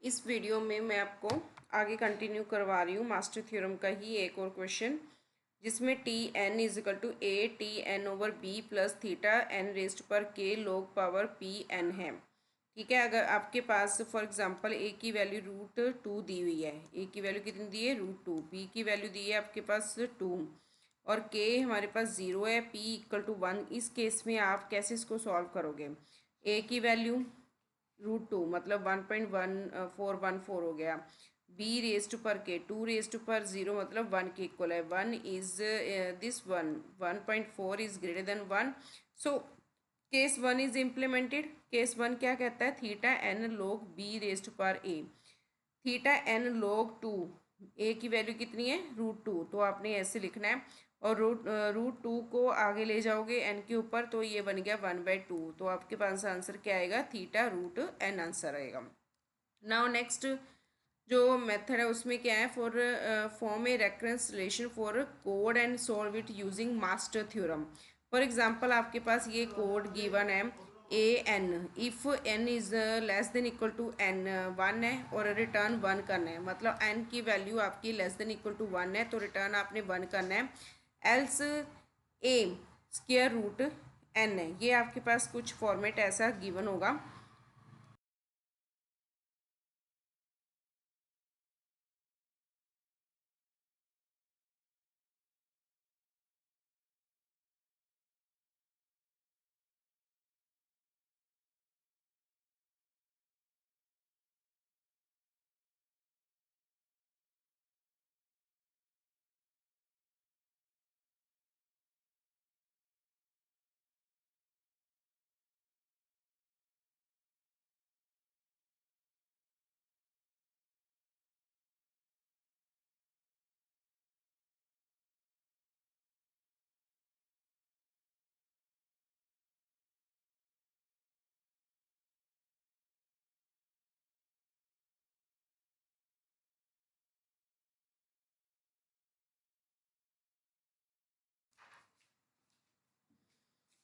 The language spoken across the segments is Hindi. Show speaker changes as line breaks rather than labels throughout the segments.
इस वीडियो में मैं आपको आगे कंटिन्यू करवा रही हूँ मास्टर थ्योरम का ही एक और क्वेश्चन, जिसमें T N is equal to A T N over B plus theta N rest पर के लॉग पावर पी एन है। ठीक है, अगर आपके पास फॉर एग्जांपल ए की वैल्यू √2 दी हुई है, ए की वैल्यू कितनी दी है √2, बी की वैल्यू दी है आपके पास 2 और के हमारे पास 0 है, पी इक्वल टू 1। इस केस में आप कैसे इसको सॉल्व करोगे? ए की वैल्यू √2 मतलब 1.1414 हो गया। बी रेज टू पर के 2 रेज टू पर 0 मतलब 1 के इक्वल है। 1 is this 1.4 is greater than 1। So case 1 is implemented. Case 1 क्या कहता है? Theta N log B raise to पर A, theta N log 2, A की वैल्यू कितनी है √2, तो आपने ऐसे लिखना है और √2 को आगे ले जाओगे एन के ऊपर तो ये बन गया 1/2। तो आपके पास आंसर क्या आएगा? थीटा √n आंसर आएगा। नाउ नेक्स्ट जो मेथड है उसमें क्या है? For form a reference relation for code and solve it using master theorem. For example आपके पास ये कोड गिवन है ए n, if n is less than equal to n 1 है और रिटर्न 1 करना है। मतलब एन की वैल्यू आपकी लेस देन इक्वल टू 1 है तो रिटर्न आपने 1 करना है। एल्स ए स्क्वायर रूट एन है। ये आपके पास कुछ फॉर्मेट ऐसा गिवन होगा।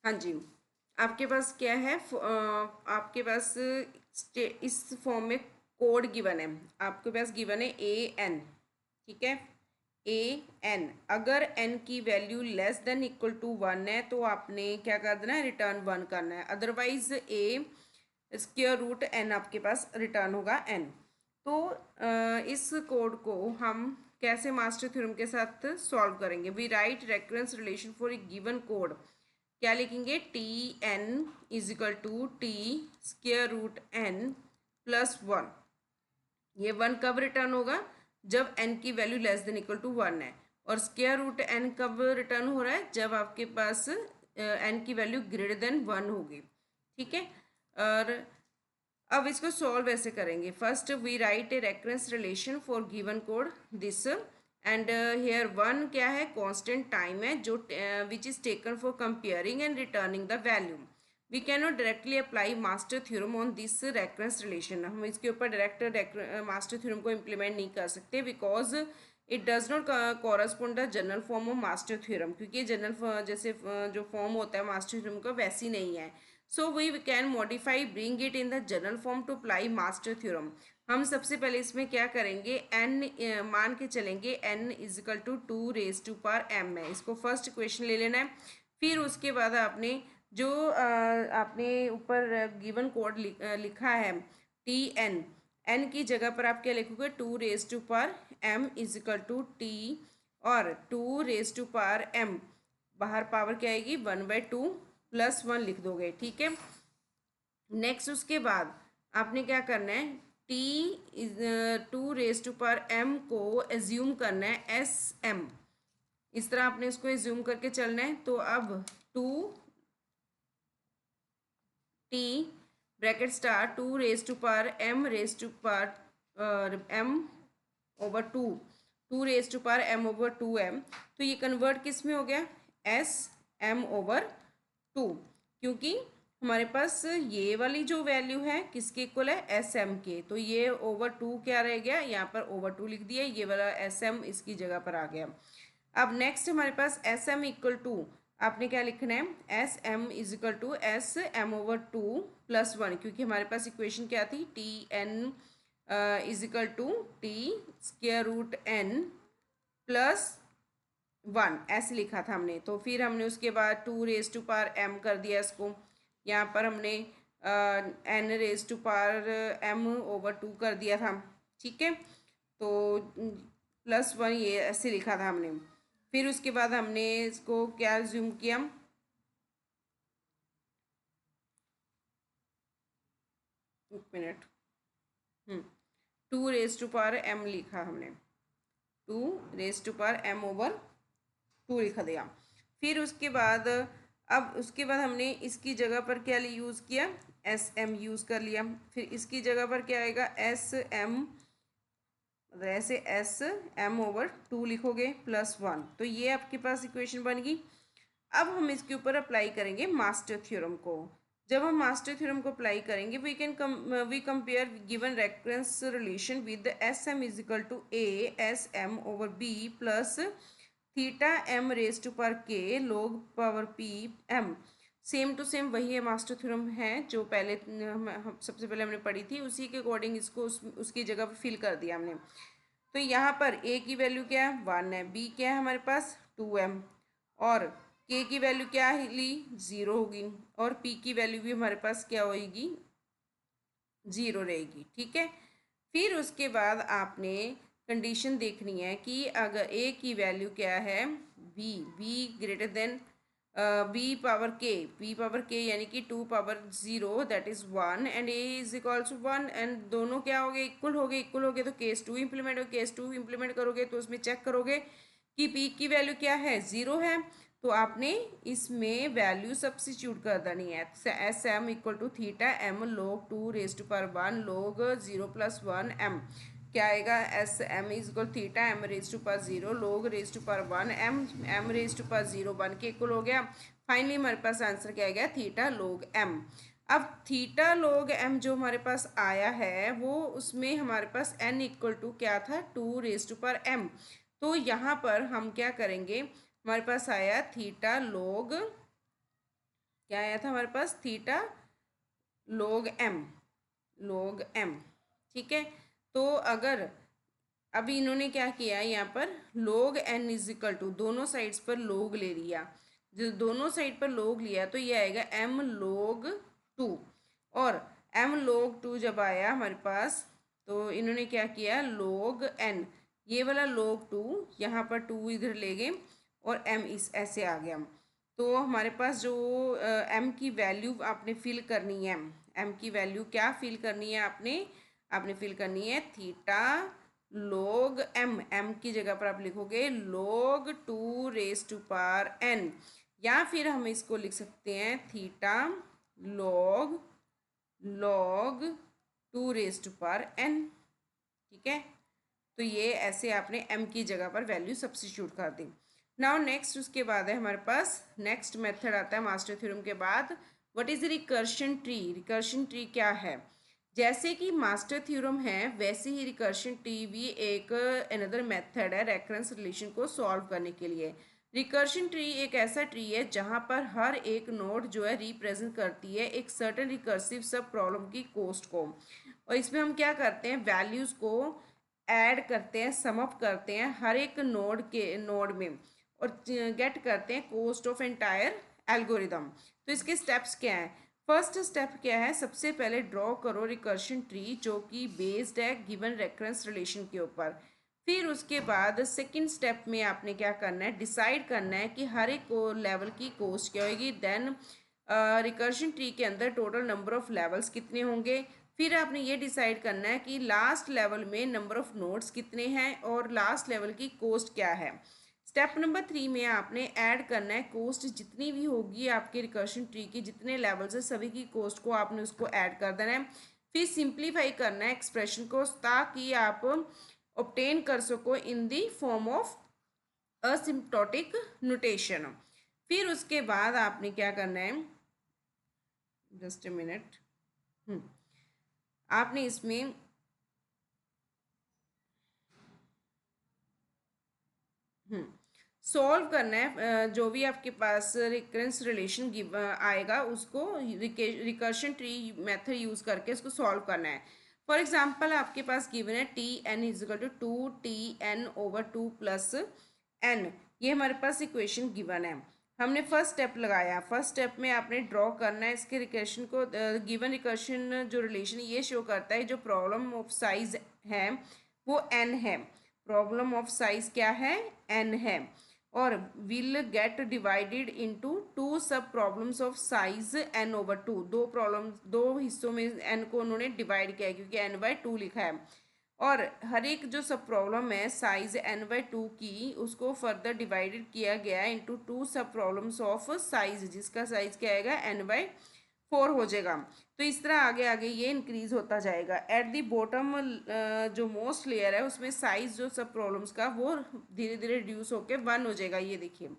हाँ जी, आपके पास क्या है? आपके पास इस फॉर्म में कोड गिवन है। आपके पास गिवन है ए एन। ठीक है, ए एन, अगर एन की value less than equal to 1 है तो आपने क्या कर देना है? रिटर्न 1 करना है। अदरवाइज ए स्क्वायर रूट एन आपके पास रिटर्न होगा एन। तो इस कोड को हम कैसे मास्टर थ्योरम के साथ सॉल्व करेंगे? We write recurrence relation for a given code. क्या लिखेंगे? T N is equal to T square root N plus 1। ये 1 कब रिटर्न होगा? जब एन की value less than equal to 1 है। और स्क्वायर रूट एन कब रिटर्न हो रहा है? जब आपके पास एन की वैल्यू ग्रेटर देन 1 होगी। ठीक है, और अब इसको सॉल्व ऐसे करेंगे। First we write a reference relation for given code this and here 1 क्या है? कांस्टेंट टाइम है जो which is taken for comparing and returning the value. We can not directly apply master theorem on this reference relation. हम इसके ऊपर डायरेक्ट मास्टर थ्योरम को इम्प्लीमेंट नहीं कर सकते because it does not correspond the general form of master theorem, क्योंकि जनरल जैसे जो फॉर्म होता है मास्टर थ्योरम का वैसी नहीं है। So we can modify bring it in the general form to apply master theorem. हम सबसे पहले इसमें क्या करेंगे? एन मान के चलेंगे N is equal to 2 raise to power M है। इसको फर्स्ट इक्वेशन ले लेना है। फिर उसके बाद आपने जो आपने ऊपर गिवन कोड लिखा है टी एन, एन की जगह पर आप क्या लिखोगे? 2 raise to power M is equal to T और 2 रेज टू पावर एम, बाहर पावर क्या आएगी? 1/2 प्लस 1 लिख दोगे। ठीक है, नेक्स्ट उसके बाद आपने क्या करना है? T is 2 raise to power M को एज्यूम करना है एस एम। इस तरह आपने इसको एज्यूम करके चलना है। तो अब 2 T bracket star 2 raise to power M raise to power M over 2, 2 raise to power M over 2m। तो ये कन्वर्ट किस में हो गया? एस एम ओवर 2, क्योंकि हमारे पास ये वाली जो वैल्यू है किसके इक्वल है? एस एम के। तो ये ओवर 2 क्या रह गया? यहाँ पर ओवर 2 लिख दिया, ये वाला एस एम इसकी जगह पर आ गया। अब नेक्स्ट हमारे पास एस एम इक्वल टू आपने क्या लिखना है? S M is equal to S M over 2 plus 1, क्योंकि हमारे पास इक्वेशन क्या थी? T N is equal to T square root N plus one, ऐसे लिखा था हमने। तो फिर हमने उसके बाद two raise to power M कर दिया इसको, यहाँ पर हमने N raise to power M over two कर दिया था, ठीक है। तो प्लस वन ये ऐसे लिखा था हमने। फिर उसके बाद हमने इसको क्या ज्यूम किया, एक minute, two raise to power M लिखा हमने, two raise to power M over two लिखा दिया। फिर उसके बाद अब उसके बाद हमने इसकी जगह पर क्या यूज़ किया, एस एम यूज़ कर लिया। फिर इसकी जगह पर क्या आएगा, एस एम, ऐसे एस एम ओवर टू लिखोगे प्लस वन, तो ये आपके पास इक्वेशन बन गई। अब हम इसके ऊपर अप्लाई करेंगे मास्टर थ्योरम को। जब हम मास्टर थ्योरम को अप्लाई करेंगे we compare given reference relation with S M is equal to A S M over B plus theta M raise to power के log power P M. Same to same वही है मास्टर थ्योरम है जो पहले सबसे पहले हमने पढ़ी थी, उसी के अकॉर्डिंग इसको उसकी जगह पर फिल कर दिया हमने। तो यहाँ पर ए की वैल्यू क्या है, वन है, बी क्या है हमारे पास टू एम, और के की वैल्यू क्या ली, ज़ीरो होगी, और पी की वैल्यू भी हमारे पास क्या होगी, ज़ीरो रहेगी, ठीक है। फिर उसके बाद आपने कंडीशन देखनी है कि अगर ए की वैल्यू क्या है, B greater than B power के यानी कि two power zero that is one and A is equal to one, and दोनों क्या हो गए, इक्वल हो गए तो केस टू इंप्लीमेंट हो, केस टू इंप्लीमेंट करोगे तो उसमें चेक करोगे कि पी की वैल्यू क्या है, ज़ीरो है, तो आपने इसमें वैल्यू सब्सिट्यूट कर देनी है। S M equal to theta M log two raise to power one log zero plus one M, क्या आएगा, S M is equal theta M raise to power zero log raise to power one M, M raise to power zero one के इक्वल हो गया। फाइनली हमारे पास आंसर क्या आ गया, थीटा लॉग एम। अब थीटा लॉग एम जो हमारे पास आया है वो उसमें हमारे पास एन इक्वल टू क्या था, two raise to power M. तो यहाँ पर हम क्या करेंगे, हमारे पास आया थीटा लॉग, क्या आया था हमारे पास, theta log M, log M, ठीक है। तो अगर अभी इन्होंने क्या किया यहाँ पर, log n is equal to दोनों साइड्स पर log ले लिया, जो दोनों साइड पर log लिया तो ये आएगा m log टू, और m log टू जब आया हमारे पास तो इन्होंने क्या किया, log n, ये वाला log टू यहाँ पर टू इधर ले गए और m इस ऐसे आ गया। तो हमारे पास जो m की वैल्यू आपने फिल करनी है, m की वैल्यू क्या फिल करनी है आपने फिल करनी है थीटा log m की जगह पर आप लिखोगे log two raise to power n, या फिर हम इसको लिख सकते हैं थीटा log two raise to power n, ठीक है। तो ये ऐसे आपने m की जगह पर वैल्यू सब्स्टिट्यूट कर दी। नाउ नेक्स्ट उसके बाद है हमारे पास नेक्स्ट मेथड आता है मास्टर थ्योरम के बाद, what is recursion tree. Recursion tree क्या है, जैसे कि मास्टर थ्योरम है वैसे ही रिकर्शन ट्री भी एक अनदर मेथड है रेकरेंस रिलेशन को सॉल्व करने के लिए। रिकर्शन ट्री एक ऐसा ट्री है जहां पर हर एक नोड जो है रिप्रेजेंट करती है एक सर्टेन रिकर्सिव सब प्रॉब्लम की कोस्ट को, और इसमें हम क्या करते हैं, वैल्यूज़ को ऐड करते हैं, सम अप करते हैं हर एक नोड में, और गेट करते हैं कोस्ट ऑफ एंटायर एल्गोरिदम। तो इसके स्टेप्स क्या हैं, फर्स्ट स्टेप क्या है, सबसे पहले ड्रॉ करो रिकर्शन ट्री जो कि बेस्ड है गिवन रेफरेंस रिलेशन के ऊपर। फिर उसके बाद सेकंड स्टेप में आपने क्या करना है, डिसाइड करना है कि हर एक लेवल की कोस्ट क्या होगी, देन रिकर्शन ट्री के अंदर टोटल नंबर ऑफ लेवल्स कितने होंगे। फिर आपने ये डिसाइड करना है कि लास्ट लेवल में नंबर ऑफ नोड्स कितने हैं और लास्ट लेवल की कोस्ट क्या है। स्टेप नंबर 3 में आपने ऐड करना है कोस्ट, जितनी भी होगी आपके रिकर्शन ट्री की जितने लेवल्स है सभी की कोस्ट को आपने उसको ऐड कर देना है। फिर सिंप्लीफाई करना है एक्सप्रेशन को ताकि आप ऑब्टेन कर सको इन the form of asymptotic notation. फिर उसके बाद आपने क्या करना है, जस्ट ए मिनट, आपने इसमें सॉल्व करना है जो भी आपके पास रिकरेंस रिलेशन आएगा उसको रिकर्शन ट्री मेथड यूज़ करके इसको सॉल्व करना है। फॉर एग्जाम्पल आपके पास गिवन है T N is equal to 2 TN/2 + n, ये हमारे पास इक्वेशन गिवन है। हमने फर्स्ट स्टेप लगाया, फर्स्ट स्टेप में आपने ड्रॉ करना है इसके रिकर्शन को। गिवन रिकर्शन जो रिलेशन ये शो करता है, जो प्रॉब्लम ऑफ साइज है वो n है, प्रॉब्लम ऑफ साइज क्या है, n है, और विल गेट डिवाइडेड इनटू 2 सब प्रॉब्लम्स ऑफ साइज n/2। दो प्रॉब्लम, दो हिस्सों में n को उन्होंने डिवाइड किया है क्योंकि n/2 लिखा है, और हर एक जो सब प्रॉब्लम है साइज n/2 की, उसको फर्दर डिवाइडेड किया गया है इंटू 2 सब प्रॉब्लम्स ऑफ साइज, जिसका साइज क्या आएगा, n/4 हो जाएगा। तो इस तरह आगे आगे ये इंक्रीज होता जाएगा। एट दी बॉटम जो मोस्ट लेयर है उसमें साइज जो सब प्रॉब्लम्स का वो धीरे धीरे रिड्यूस होकर 1 हो जाएगा। ये देखिए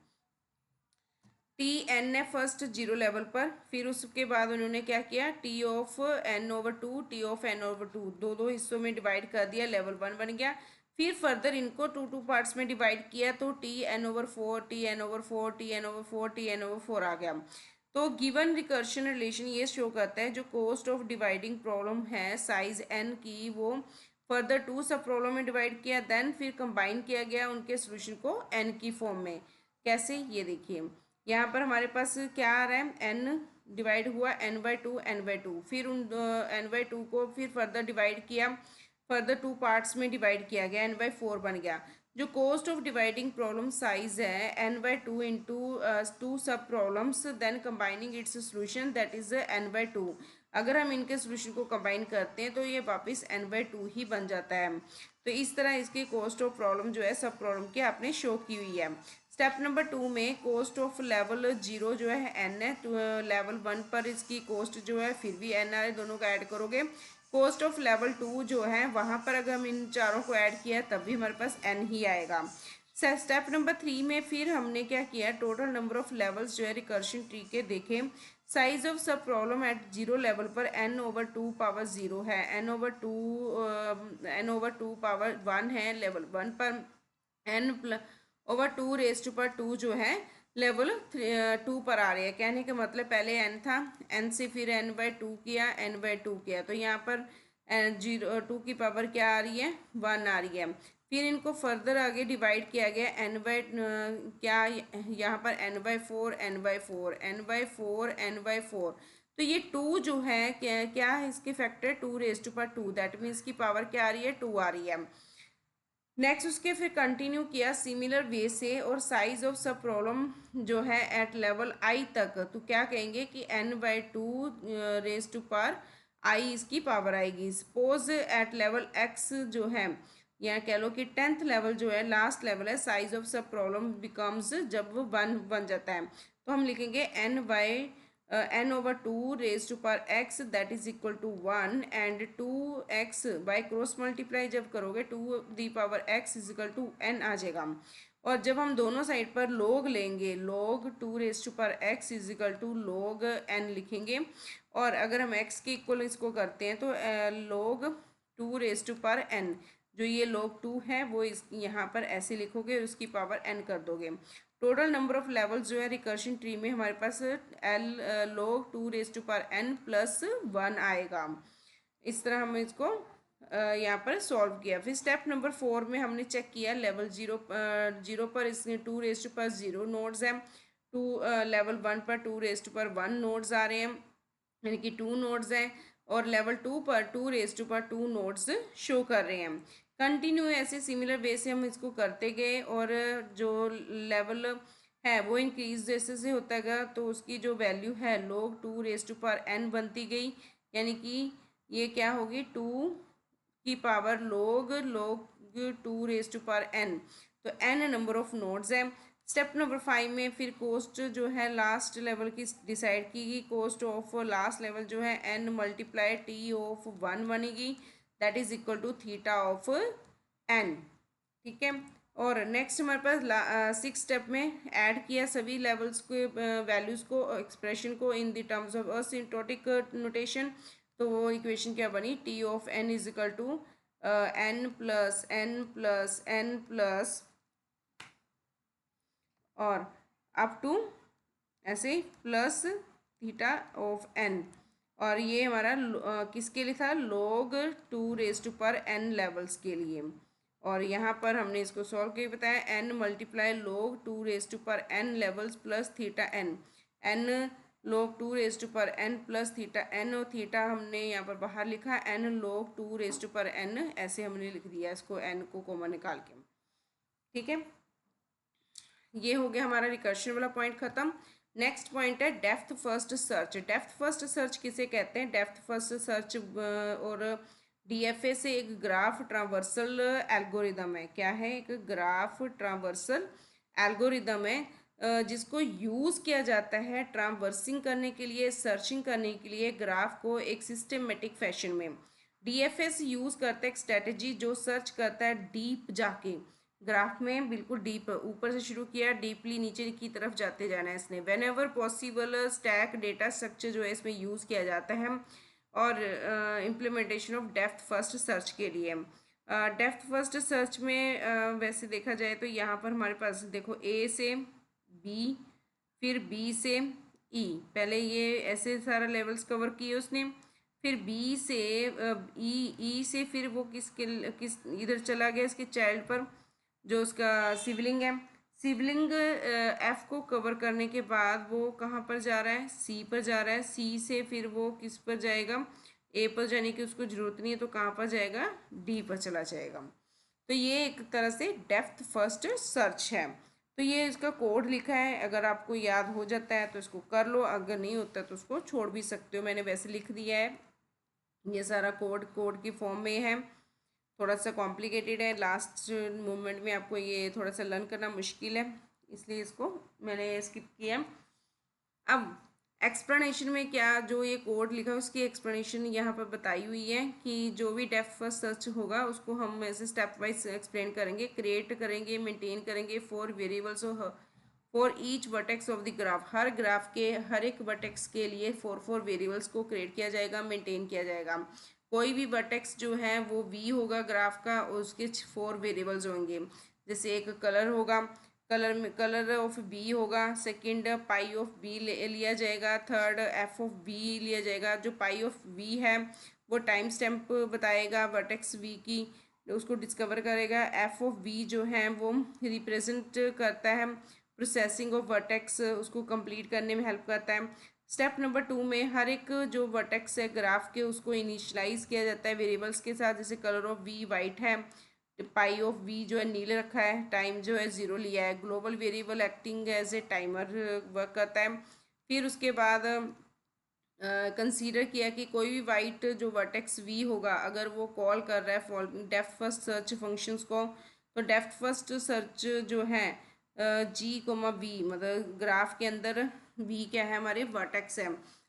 टी एन है फर्स्ट 0 लेवल पर, फिर उसके बाद उन्होंने क्या किया, T(n/2 T(n/2) दो दो हिस्सों में डिवाइड कर दिया, लेवल 1 बन गया। फिर फर्दर इनको 2 पार्ट्स में डिवाइड किया तो Tn/4 Tn/4 Tn/4 Tn/4 आ गया। तो गिवन रिकर्शन रिलेशन ये शो करता है, जो कॉस्ट ऑफ डिवाइडिंग प्रॉब्लम है साइज n की, वो फर्दर 2 सब प्रॉब्लम में डिवाइड किया, देन फिर कंबाइन किया गया उनके सोल्यूशन को n की फॉर्म में। कैसे, ये देखिए यहाँ पर हमारे पास क्या आ रहा है, n डिवाइड हुआ n/2 फिर उन n/2 को फिर फर्दर डिवाइड किया, फर्दर 2 पार्ट्स में डिवाइड किया गया, n/4 बन गया। जो cost of dividing problem size है n/2 into 2 subproblems, then combining its solution that is n/2। अगर हम इनके सोल्यूशन को कंबाइन करते हैं तो ये वापस n/2 ही बन जाता है। तो इस तरह इसकी कॉस्ट ऑफ प्रॉब्लम जो है सब प्रॉब्लम की आपने शो की हुई है। स्टेप नंबर 2 में कॉस्ट ऑफ लेवल 0 जो है n है, तो लेवल 1 पर इसकी कॉस्ट जो है फिर भी n आ रही, दोनों का ऐड करोगे। कॉस्ट ऑफ लेवल 2 जो है वहाँ पर अगर हम इन चारों को ऐड किया तब भी हमारे पास n ही आएगा। स्टेप नंबर 3 में फिर हमने क्या किया, टोटल नंबर ऑफ लेवल्स जो है रिकर्शन ट्री के देखे। साइज ऑफ सब प्रॉब्लम एट 0 लेवल पर n/2 पावर 0 है, n/2 पावर 1 है लेवल 1 पर, n/2 जो है लेवल 2 पर आ रही है। कहने का मतलब पहले n था, n से फिर n/2 किया, n/2 किया, तो यहाँ पर 2 की पावर क्या आ रही है, 1 आ रही है। फिर इनको फर्दर आगे डिवाइड किया गया क्या यहाँ पर n/4 n/4 n/4 n/4। तो ये 2 जो है क्या है, इसके फैक्टर 2^2, दैट मीन्स की पावर क्या आ रही है, 2 आ रही है। नेक्स्ट उसके फिर कंटिन्यू किया सिमिलर वे से, और साइज ऑफ सब प्रॉब्लम जो है एट लेवल i तक, तो क्या कहेंगे कि n/2^i इसकी पावर आएगी। सपोज एट लेवल x जो है, या कह लो कि 10th लेवल जो है लास्ट लेवल है, साइज ऑफ सब प्रॉब्लम बिकम्स जब वो 1 बन जाता है, तो हम लिखेंगे n/2 that is equal to 1, and 2x by cross multiply जब करोगे 2^x is equal to n आ जाएगा। और जब हम दोनों साइड पर log लेंगे, log 2^x is equal to log n लिखेंगे, और अगर हम x के इक्वल इसको करते हैं तो log 2^n, जो ये log 2 है वो इस यहाँ पर ऐसे लिखोगे और उसकी पावर n कर दोगे। टोटल नंबर ऑफ लेवल्स जो है रिकर्शन ट्री में हमारे पास log 2^n प्लस 1 आएगा। इस तरह हम इसको यहाँ पर सॉल्व किया। फिर स्टेप नंबर 4 में हमने चेक किया लेवल 0 पर इसमें 2^0 नोड्स हैं, लेवल 1 पर 2^1 नोड्स आ रहे हैं, यानी कि 2 नोड्स हैं, और लेवल 2 पर 2^2 नोड्स शो कर रहे हैं। कंटिन्यू ऐसे सिमिलर वे से हम इसको करते गए, और जो लेवल है वो इंक्रीज जैसे से होता गया, तो उसकी जो वैल्यू है log 2^n बनती गई, यानी कि ये क्या होगी, 2 की पावर log 2^n, तो n नंबर ऑफ नोड्स है। स्टेप नंबर 5 में फिर कोस्ट जो है लास्ट लेवल की डिसाइड की गई, कोस्ट ऑफ लास्ट लेवल जो है n×T(1) बनेगी, that is equal to θ(n), ठीक है। और नेक्स्ट हमारे पास 6 स्टेप में ऐड किया सभी लेवल्स को, वैल्यूज़ को, एक्सप्रेशन को in the terms of asymptotic notation. तो वो इक्वेशन क्या बनी, T(n) is equal to n+n+n+ और अप टू ऐसे प्लस θ(n), और ये हमारा किसके लिए था, log 2 raised to power n levels के लिए। और यहाँ पर हमने इसको सॉल्व करके बताया n multiply log 2 raised to power n levels plus theta n, n log 2 raised to power n plus theta n, और थीटा हमने यहाँ पर बाहर लिखा n log 2 raised to power n, ऐसे हमने लिख दिया इसको n को कॉमन निकाल के। ठीक है, ये हो गया हमारा रिकर्शन वाला पॉइंट खत्म। नेक्स्ट पॉइंट है depth first search. Depth first search किसे कहते हैं? डेप्थ फर्स्ट सर्च और डीएफए से एक ग्राफ ट्रांवर्सल एल्गोरिदम है। क्या है? एक ग्राफ ट्रांवर्सल एल्गोरिदम है जिसको यूज़ किया जाता है ट्रांवर्सिंग करने के लिए, सर्चिंग करने के लिए ग्राफ को एक सिस्टमेटिक फैशन में। डीएफएस यूज़ करता है एक स्ट्रेटजी जो सर्च करता है डीप जाके ग्राफ में, बिल्कुल डीप, ऊपर से शुरू किया डीपली नीचे की तरफ जाते जाना है इसने। When ever possible stack data structure जो है इसमें यूज़ किया जाता है और implementation of depth first search के लिए। डेप्थ फर्स्ट सर्च में वैसे देखा जाए तो यहाँ पर हमारे पास देखो ए से बी, फिर बी से ई, पहले ये ऐसे सारा लेवल्स कवर किए उसने, फिर बी से ई से फिर वो किस इधर चला गया इसके चाइल्ड पर जो उसका सिबलिंग है। सिबलिंग एफ को कवर करने के बाद वो कहाँ पर जा रहा है? सी पर जा रहा है। सी से फिर वो किस पर जाएगा? ए पर जाने की उसको ज़रूरत नहीं है, तो कहाँ पर जाएगा? डी पर चला जाएगा। तो ये एक तरह से डेप्थ फर्स्ट सर्च है। तो ये इसका कोड लिखा है, अगर आपको याद हो जाता है तो इसको कर लो, अगर नहीं होता तो उसको छोड़ भी सकते हो। मैंने वैसे लिख दिया है, ये सारा कोड की फॉर्म में है। थोड़ा सा कॉम्प्लिकेटेड है, लास्ट मोमेंट में आपको ये थोड़ा सा लर्न करना मुश्किल है, इसलिए इसको मैंने स्किप किया। अब एक्सप्लेनेशन में क्या जो ये कोड लिखा है उसकी एक्सप्लेनेशन यहाँ पर बताई हुई है कि जो भी डेप्थ फर्स्ट सर्च होगा उसको हम ऐसे स्टेप वाइज एक्सप्लेन करेंगे। क्रिएट करेंगे, मेंटेन करेंगे 4 variables for each vertex of the graph. Her graph के हर एक वर्टेक्स के लिए 4 वेरिएबल्स को क्रिएट किया जाएगा, मेंटेन किया जाएगा। कोई भी वर्टेक्स जो है वो वी होगा ग्राफ का, उसके 4 वेरिएबल्स होंगे। जैसे एक कलर होगा, कलर में कलर ऑफ बी होगा, सेकंड पाई ऑफ बी लिया जाएगा, थर्ड एफ ऑफ बी लिया जाएगा। जो पाई ऑफ बी है वो टाइम स्टैम्प बताएगा वर्टेक्स वी की, उसको डिस्कवर करेगा। एफ ऑफ बी जो है वो रिप्रेजेंट करता है प्रोसेसिंग ऑफ वर्टेक्स, उसको कंप्लीट करने में हेल्प करता है। स्टेप नंबर 2 में हर एक जो वर्टेक्स है ग्राफ के उसको इनिशलाइज किया जाता है वेरिएबल्स के साथ। जैसे कलर ऑफ वी वाइट है, पाई ऑफ वी जो है नीले रखा है, टाइम जो है 0 लिया है। Global variable acting as a timer work करता है। फिर उसके बाद कंसीडर किया कि कोई भी वाइट जो वर्टेक्स वी होगा अगर वो कॉल कर रहा है डेप्थ फर्स्ट सर्च फंक्शंस को, तो डेप्थ फर्स्ट सर्च जो है जी कोमा वी, मतलब ग्राफ के अंदर वी क्या है? हमारे वर्टेक्स है।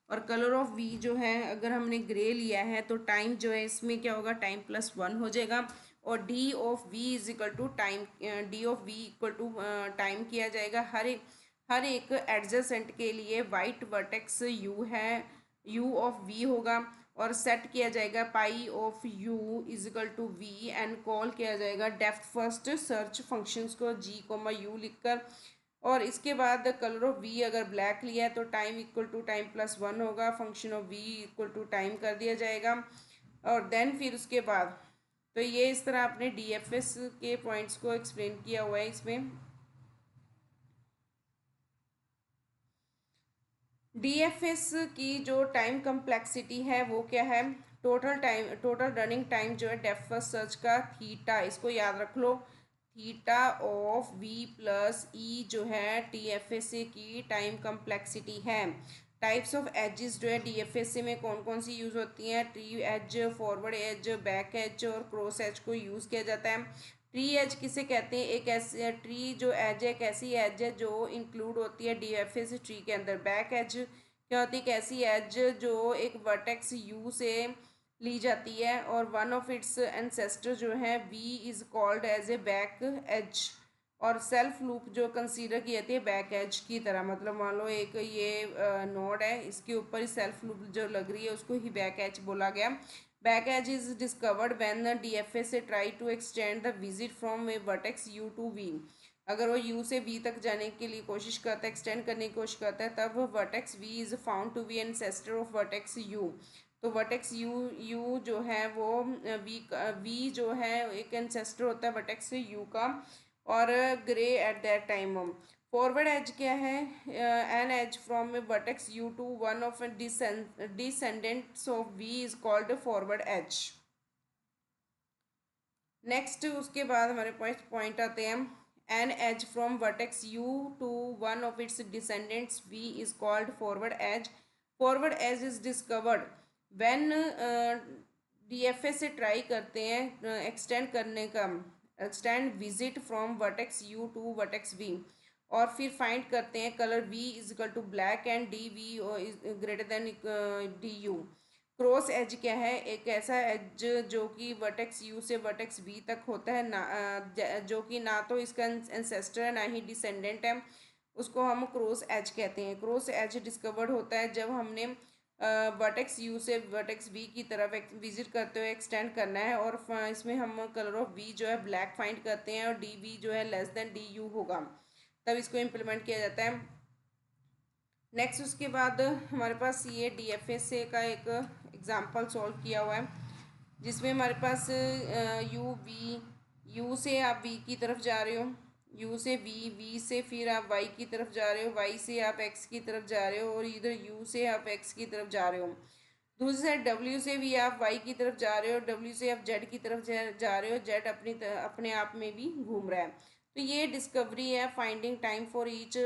और कलर ऑफ वी जो है अगर हमने ग्रे लिया है तो टाइम जो है इसमें क्या होगा? टाइम +1 हो जाएगा। और D of V is equal to time, D of V equal to time किया जाएगा हर एक एडजेसेंट के लिए। वाइट वर्टेक्स यू है, यू ऑफ वी होगा और सेट किया जाएगा pi of U is equal to V, and call किया जाएगा डेप्थ फर्स्ट सर्च फंक्शंस को जी कोमा यू लिखकर। और इसके बाद कलर ऑफ वी अगर ब्लैक लिया है तो टाइम इक्वल टू टाइम +1 होगा, function of V equal to time कर दिया जाएगा। और देन फिर उसके बाद तो ये इस तरह आपने डीएफएस के पॉइंट्स को एक्सप्लेन किया हुआ है इसमें। डीएफएस की जो टाइम कम्प्लेक्सिटी है वो क्या है? टोटल रनिंग टाइम जो है डेप्थ फर्स्ट सर्च का थीटा, इसको याद रख लो, थीटा ऑफ वी प्लस ई जो है डीएफएसए की टाइम कम्प्लेक्सिटी है। टाइप्स ऑफ एजेस जो है डीएफएसए में कौन कौन सी यूज़ होती हैं? Tree edge, forward edge, back edge और क्रॉस एज को यूज़ किया जाता है। ट्री एज किसे कहते हैं? एक ऐसी ट्री जो एज है एक ऐसी एज है जो इंक्लूड होती है डीएफएस ट्री के अंदर। बैक एज क्या होती है? एक ऐसी एज जो एक वर्टेक्स यू से ली जाती है और वन ऑफ इट्स एंसेस्टर जो है V is called edge a back edge. और सेल्फ लूप जो कंसीडर की जाती है बैक एज की तरह, मतलब मान लो एक ये नोड है, इसके ऊपर ही सेल्फ लूप जो लग रही है उसको ही बैक एज बोला गया। Back edge is discovered when DFS से try to extend the visit from a vertex you to v. अगर वो यू से वी तक जाने के लिए कोशिश करता है, एक्सटेंड करने की कोशिश करता है, तब vertex we is found to be ancestor of vertex U. तो वर्टेक्स यू यू जो है वो वी जो है एक एंसेस्टर होता है वर्टेक्स यू का, और grey at that time. Forward edge क्या है? An edge from vertex you to one of descendants of V is called forward edge. Next उसके बाद हमारे पास पॉइंट आते हैं, an edge from vertex you to one of its descendants V is called forward edge. Forward edge is discovered when DFA से ट्राई करते हैं एक्सटेंड करने का, extend visit from vertex you to vertex we, और फिर फाइंड करते हैं colour V is equal to black and D V greater than D U. Cross edge क्या है? एक ऐसा एज जो कि वर्टेक्स यू से वर्टेक्स वी तक होता है ना, जो कि ना तो इसका एंसेस्टर है ना ही डिसेंडेंट है, उसको हम क्रॉस एज कहते हैं। क्रॉस एज डिस्कवर्ड होता है जब हमने वर्टेक्स यू से वर्टेक्स वी की तरफ विजिट करते हुए एक्सटेंड करना है, और इसमें हम कलर ऑफ वी जो है ब्लैक फाइंड करते हैं और डी वी जो है लेस देन डी यू होगा, तब इसको इम्प्लीमेंट किया जाता है। नेक्स्ट उसके बाद हमारे पास ये डीएफएसए का एक एग्जांपल सॉल्व किया हुआ है, जिसमें हमारे पास यू से आप वी की तरफ जा रहे हो, यू से वी से फिर आप वाई की तरफ जा रहे हो, वाई से आप एक्स की तरफ जा रहे हो, और इधर यू से आप एक्स की तरफ जा रहे हो। दूसरी साइड डब्ल्यू से भी आप वाई की तरफ जा रहे हो, डब्ल्यू से आप जेड की तरफ जा रहे हो, जेड अपने आप में भी घूम रहा है। तो ये डिस्कवरी है, finding time for each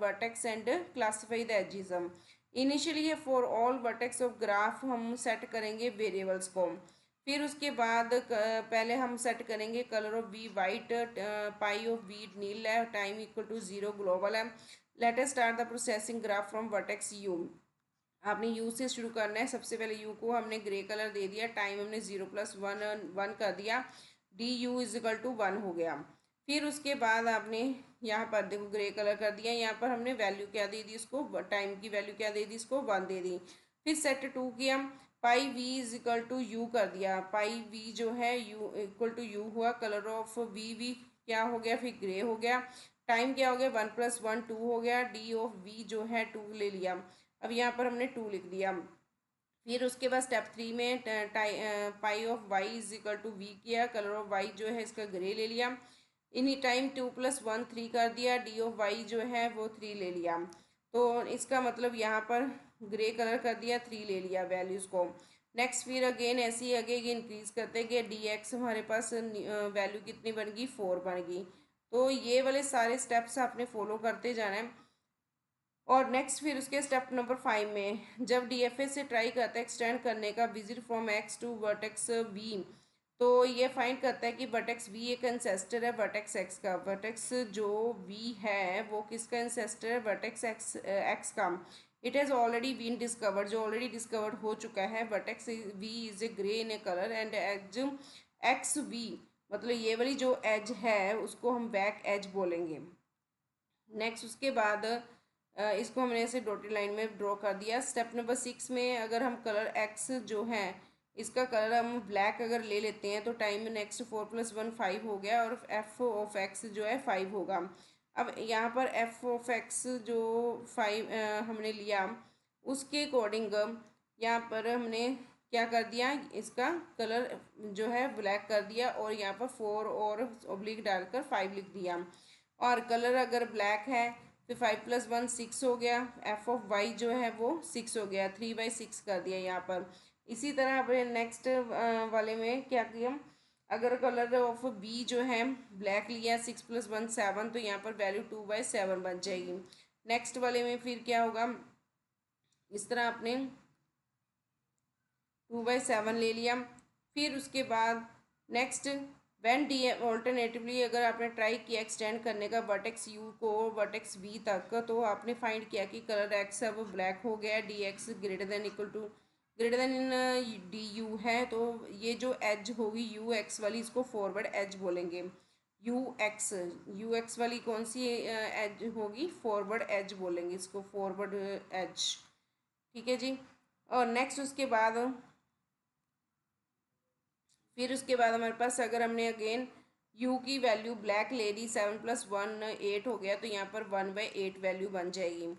vertex and classify the एजिज्म। Initially for all vertex of graph हम सेट करेंगे वेरिएबल्स को, फिर उसके बाद पहले हम सेट करेंगे colour of v white, pi of v nil है, टाइम इक्वल टू 0 ग्लोबल है। Let us start the processing graph from vertex u. आपने यू से शुरू करना है। सबसे पहले यू को हमने ग्रे कलर दे दिया, टाइम हमने 0+1 कर दिया, D U is equal to 1 हो गया। फिर उसके बाद आपने यहाँ पर देखो ग्रे कलर कर दिया, यहाँ पर हमने वैल्यू क्या दे दी इसको, टाइम की वैल्यू क्या दे दी इसको, 1 दे दी। फिर सेट 2 किया, pi v is equal to u कर दिया, पाई वी जो है यू इक्वल टू यू हुआ, कलर ऑफ वी क्या हो गया, फिर ग्रे हो गया, टाइम क्या हो गया 1+1 2 हो गया, डी ऑफ वी जो है 2 ले लिया, अब यहाँ पर हमने 2 लिख दिया। फिर उसके बाद स्टेप 3 में pi of Y is equal to V किया, कलर ऑफ वाई जो है इसका ग्रे ले लिया, इन्हीं टाइम 2+1 3 कर दिया, डी ऑफ वाई जो है वो 3 ले लिया। तो इसका मतलब यहाँ पर ग्रे कलर कर दिया, 3 ले लिया वैल्यूज़ को। नेक्स्ट फिर अगेन ऐसे ही आगे इंक्रीज करते गए, डी एक्स हमारे पास वैल्यू कितनी बन गई, 4 बन गई। तो ये वाले सारे स्टेप्स आपने फॉलो करते जाना है। और नेक्स्ट फिर उसके स्टेप नंबर 5 में जब डीएफए से ट्राई करता है एक्सटेंड करने का visit from x to vertex v, तो ये फाइंड करता है कि वर्टेक्स वी एक एंसेस्टर है वर्टेक्स एक्स का। वर्टेक्स जो वी है वो किसका एंसेस्टर है, वर्टेक्स एक्स एक्स का। It has already been discovered, जो ऑलरेडी डिस्कवर्ड हो चुका है। Vertex we is a grey in a colour and edge x v, मतलब ये वाली जो एज है उसको हम बैक एज बोलेंगे। नेक्स्ट उसके बाद इसको हमने ऐसे डॉटेड लाइन में ड्रॉ कर दिया। स्टेप नंबर 6 में अगर हम कलर एक्स जो है इसका कलर हम ब्लैक अगर ले लेते हैं, तो टाइम में नेक्स्ट 4+1 5 हो गया, और एफ ऑफ एक्स जो है 5 होगा। अब यहाँ पर एफ ऑफ एक्स जो 5 हमने लिया, उसके अकॉर्डिंग यहाँ पर हमने क्या कर दिया, इसका कलर जो है ब्लैक कर दिया, और यहाँ पर 4 और ऑब्लिक डालकर 5 लिख दिया। और कलर अगर ब्लैक है फिर 5+1 6 हो गया, एफ ऑफ वाई जो है वो 6 हो गया, 3/6 कर दिया यहाँ पर। इसी तरह अपने नेक्स्ट वाले में क्या किया, अगर कलर ऑफ बी जो है ब्लैक लिया, 6+1 7, तो यहाँ पर वैल्यू 2/7 बन जाएगी। नेक्स्ट वाले में फिर क्या होगा, इस तरह आपने 2/7 ले लिया। फिर उसके बाद नेक्स्ट व्हेन डी ऑल्टरनेटिवली अगर आपने ट्राई किया एक्सटेंड करने का वर्टेक्स यू को वर्टेक्स वी तक, तो आपने फाइंड किया कि कलर एक्स अब ब्लैक हो गया, d x greater than equal to greater than D u है। तो ये जो एज होगी यू एक्स वाली, इसको फॉरवर्ड एज बोलेंगे। यू एक्स वाली कौन सी एज होगी, फॉरवर्ड एज बोलेंगे इसको, फॉरवर्ड एज। ठीक है जी। और नेक्स्ट उसके बाद फिर उसके बाद हमारे पास अगर हमने अगेन यू की वैल्यू ब्लैक लेडी 7+1 8 हो गया, तो यहाँ पर 1/8 वैल्यू बन जाएगी।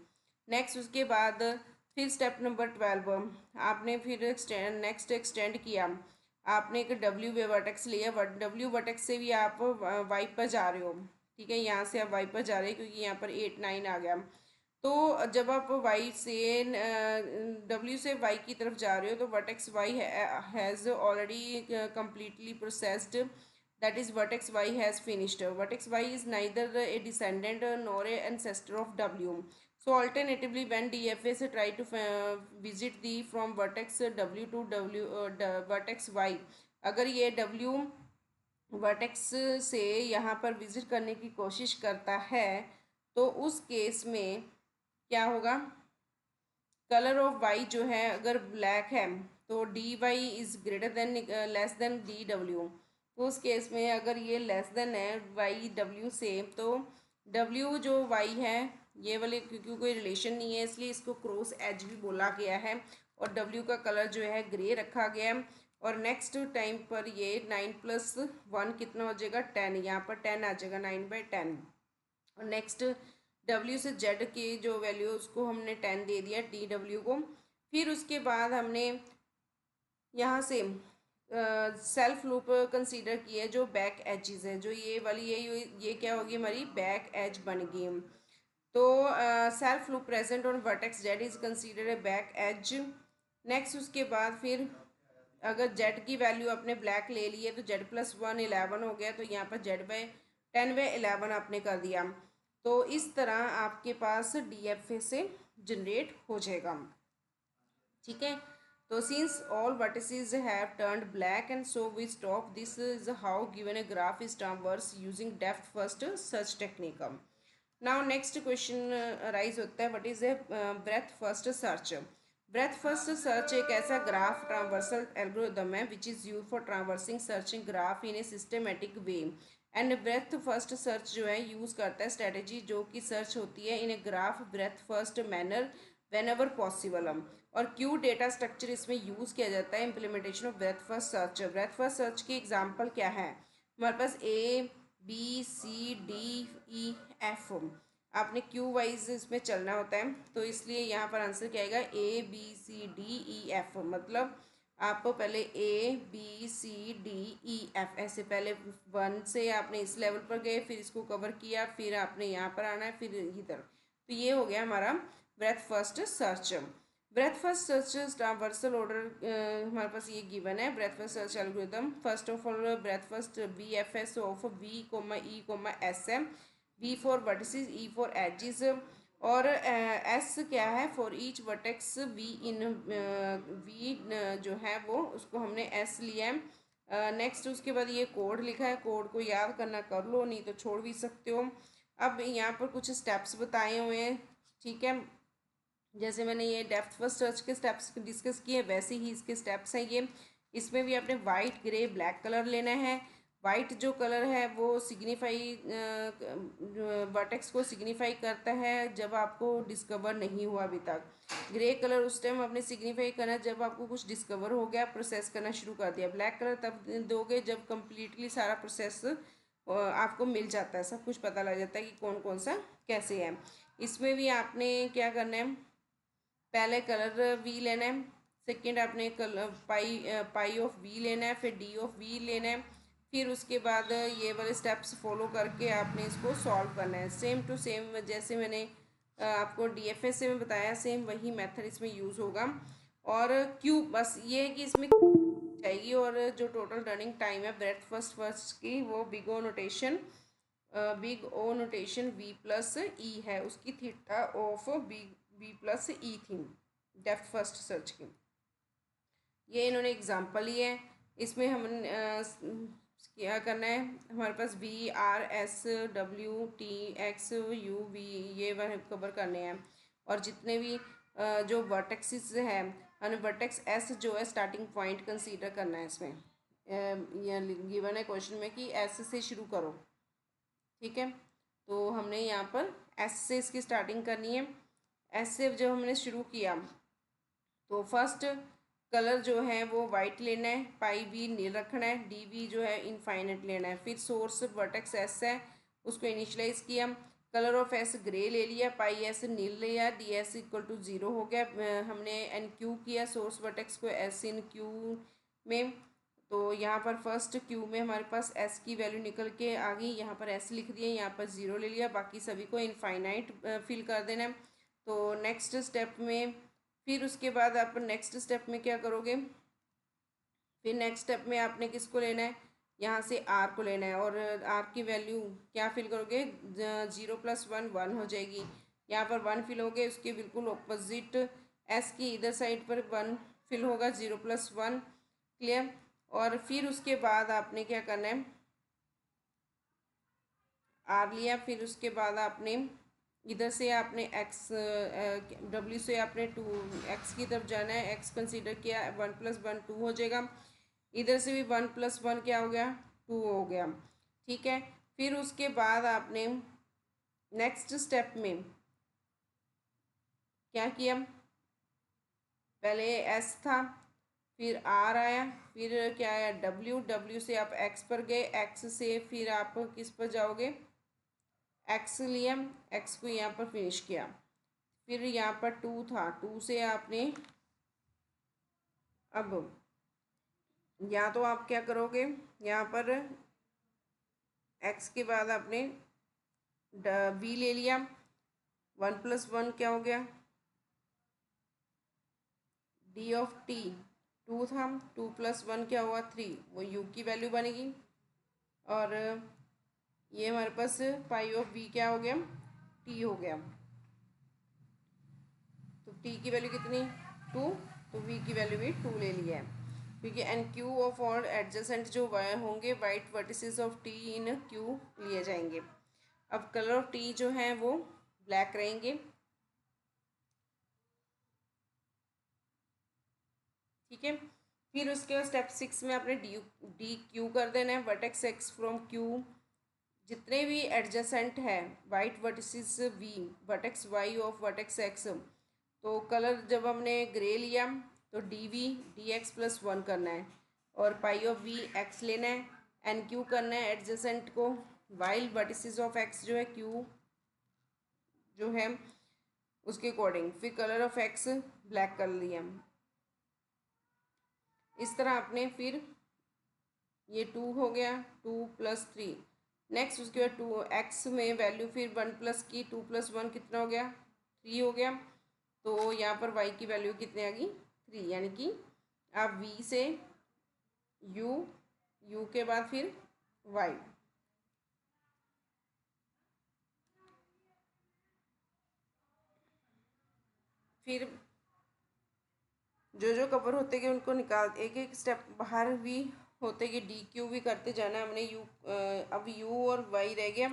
नेक्स्ट उसके बाद फिर स्टेप नंबर 12 आपने फिर नेक्स्ट एक्सटेंड किया। आपने एक डब्ल्यू वे वर्टेक्स लिया, डब्ल्यू वर्टेक्स से भी आप वाई पर जा रहे हो, ठीक है, यहाँ से आप वाई पर जा रहे हैं क्योंकि यहाँ पर 8 9 आ गया। तो जब आप वाई से डब्ल्यू से वाई की तरफ जा रहे हो तो vertex y has already completely processed, that is vertex y has finished. Vertex y is neither a descendant nor a ancestor of w. So alternatively when DFS try to visit the from vertex w to vertex y, अगर ये w वर्टेक्स से यहाँ पर विजिट करने की कोशिश करता है तो उस केस में क्या होगा, कलर ऑफ वाई जो है अगर ब्लैक है तो d y is greater than less than d डब्ल्यू। तो उस केस में अगर ये लेस देन है वाई डब्ल्यू से तो डब्ल्यू जो वाई है ये वाले, क्योंकि कोई रिलेशन नहीं है इसलिए इसको क्रॉस एज भी बोला गया है, और डब्ल्यू का कलर जो है ग्रे रखा गया है। और नेक्स्ट टाइम पर ये 9+1 कितना हो जाएगा 10, यहाँ पर 10 आ जाएगा 9/10। और नेक्स्ट डब्ल्यू से जेड की जो वैल्यू उसको हमने 10 दे दिया डी डब्ल्यू को। फिर उसके बाद हमने यहाँ से सेल्फ लूप कंसीडर किया जो बैक एजेस है, जो ये वाली ये क्या होगी हमारी बैक एज बन गई। तो self loop present on vertex z is consider a back edge. Next उसके बाद फिर अगर जेड की वैल्यू आपने ब्लैक ले ली है तो Z+1 11 हो गया, तो यहाँ पर Z/10/11 आपने कर दिया। तो इस तरह आपके पास DFA से जनरेट हो जाएगा, ठीक है। तो since all vertices have turned black and so we stop, this is how given a graph is traverse using depth first search technique. Now next question raise होता है, what is a breadth first search. Breadth first search एक ऐसा ग्राफ ट्रांवर्सल एल्गोरिदम है which is use for traversing searching graph in a systematic way. And breadth first search जो है यूज़ करता है स्ट्रेटेजी जो कि सर्च होती है in a graph breadth first manner whenever possible. और क्यू डेटा स्ट्रक्चर इसमें यूज़ किया जाता है implementation of breadth first search. Breadth first search की एग्जांपल क्या है, हमारे पास A B C D E F, आपने क्यू वाइज इसमें चलना होता है, तो इसलिए यहाँ पर आंसर क्या आएगा ABCDEF। मतलब आप पहले ABCDEF ऐसे पहले 1 से आपने इस लेवल पर गए, फिर इसको कवर किया, फिर आपने यहाँ पर आना है, फिर इधर। तो ये हो गया हमारा breadth first search. Breadth first search traversal order हमारे पास ये गिवन है breadth first search algorithm. First of all breadth first BFS of V, E, SM, B for vertices, E for edges, और S क्या है for each vertex V in V जो है वो उसको हमने S लिया है। नेक्स्ट उसके बाद ये कोड लिखा है, कोड को याद करना कर लो, नहीं तो छोड़ भी सकते हो। अब यहाँ पर कुछ स्टेप्स बताए हुए हैं, ठीक है, जैसे मैंने ये डेप्थ फर्स्ट सर्च के स्टेप्स डिस्कस किए वैसे ही इसके स्टेप्स हैं ये। इसमें भी आपने वाइट ग्रे ब्लैक कलर लेना है। वाइट जो कलर है वो सिग्निफाई वर्टेक्स को सिग्निफाई करता है जब आपको डिस्कवर नहीं हुआ अभी तक। ग्रे कलर उस टाइम आपने सिग्निफाई करना है जब आपको कुछ डिस्कवर हो गया, प्रोसेस करना शुरू कर दिया। ब्लैक कलर तब दोगे जब कम्प्लीटली सारा प्रोसेस आपको मिल जाता है, सब कुछ पता लग जाता है कि कौन कौन सा कैसे है। इसमें भी आपने क्या करना है, पहले कलर V लेना है, सेकेंड आपने कलर पाई ऑफ V लेना है, फिर D ऑफ V लेना है, फिर उसके बाद ये वाले स्टेप्स फॉलो करके आपने इसको सॉल्व करना है। सेम टू सेम जैसे मैंने आपको DFS से में बताया सेम वही मेथड इसमें यूज़ होगा। और क्यू बस ये है कि इसमें जाएगी, और जो टोटल रनिंग टाइम है ब्रेथ फर्स्ट की वो बिग ओ नोटेशन V+E है, उसकी थीटा ऑफ V+E थी डेप्थ फर्स्ट सर्च की। ये इन्होंने एग्जांपल लिए है, इसमें हम क्या करना है, हमारे पास VRSWTXUV ये वह कवर करने हैं। और जितने भी जो वर्टेक्सेस हैं हमें वर्टेक्स S जो है स्टार्टिंग पॉइंट कंसीडर करना है इसमें। गिवन है क्वेश्चन में कि S से शुरू करो, ठीक है, तो हमने यहाँ पर S से इसकी स्टार्टिंग करनी है। S से जब हमने शुरू किया तो फर्स्ट कलर जो है वो वाइट लेना है, पाई वी नील रखना है, डी वी जो है इनफाइनाइट लेना है। फिर सोर्स वर्टेक्स एस है, उसको इनिशलाइज किया, कलर ऑफ एस ग्रे ले लिया, पाई एस नील लिया, डी एस इक्वल टू 0 हो गया। हमने एन क्यू किया सोर्स वर्टेक्स को एस इन क्यू में, तो यहाँ पर फर्स्ट क्यू में हमारे पास एस की वैल्यू निकल के आ गई, यहाँ पर एस लिख दिया, यहाँ पर 0 ले लिया, बाकी सभी को इनफाइनाइट फिल कर देना है। तो नेक्स्ट स्टेप में फिर उसके बाद आप नेक्स्ट स्टेप में क्या करोगे, फिर नेक्स्ट स्टेप में आपने किसको लेना है, यहाँ से आर को लेना है, और आर की वैल्यू क्या फिल करोगे, 0 + 1 1 हो जाएगी, यहाँ पर 1 फिल हो गए, उसके बिल्कुल ऑपोजिट एस की इधर साइड पर 1 फिल होगा, 0 + 1, क्लियर। और फिर उसके बाद आपने क्या करना है, आर लिया, फिर उसके बाद आपने इधर से आपने एक्स डब्ल्यू से आपने 2 एक्स की तरफ जाना है, एक्स कंसीडर किया, 1 + 1 2 हो जाएगा, इधर से भी 1 + 1 क्या हो गया, 2 हो गया, ठीक है। फिर उसके बाद आपने नेक्स्ट स्टेप में क्या किया, पहले एस था, फिर आर आया, फिर क्या आया डब्ल्यू, डब्ल्यू से आप एक्स पर गए, एक्स से फिर आप किस पर जाओगे, एक्स लिया, एक्स को यहाँ पर फिनिश किया, फिर यहाँ पर 2 था, 2 से आपने अब या तो आप क्या करोगे, यहाँ पर एक्स के बाद आपने वी ले लिया, 1 + 1 क्या हो गया, डी ऑफ टी, 2 था, 2 + 1 क्या हुआ 3, वो यू की वैल्यू बनेगी। और ये हमारे पास पाई ऑफ वी क्या हो गया, टी हो गया, तो टी की वैल्यू कितनी 2, तो वी की वैल्यू भी 2 ले लिया है, क्योंकि enqueue of all adjacent जो होंगे white vertices of t in q लिए जाएंगे। अब कलर ऑफ टी जो है वो ब्लैक रहेंगे, ठीक है। फिर उसके बाद स्टेप 6 में आपने डी क्यू कर देना है, वर्टेक्स एक्स फ्रॉम क्यू, जितने भी एडजेसेंट है white vertices v, vertex y of vertex x, तो कलर जब हमने ग्रे लिया तो डी वी डी एक्स + 1 करना है, और पाई ऑफ वी एक्स लेना है, एन क्यू करना है एडजेसेंट को, वाइल वर्टिसेस ऑफ एक्स जो है क्यू जो है उसके अकॉर्डिंग, फिर कलर ऑफ एक्स ब्लैक कर लिया। इस तरह आपने फिर ये 2 हो गया, 2 + 3, नेक्स्ट उसके बाद 2 एक्स में वैल्यू फिर 1 प्लस की, 2 + 1 कितना हो गया 3 हो गया, तो यहाँ पर वाई की वैल्यू कितनी आ गई 3, यानी कि आप वी से यू, यू के बाद फिर वाई, फिर जो जो कवर होते गए उनको निकाल, एक एक स्टेप बाहर भी होते गए, डी क्यू भी करते जाना है हमने, यू अब यू और वाई रह गया,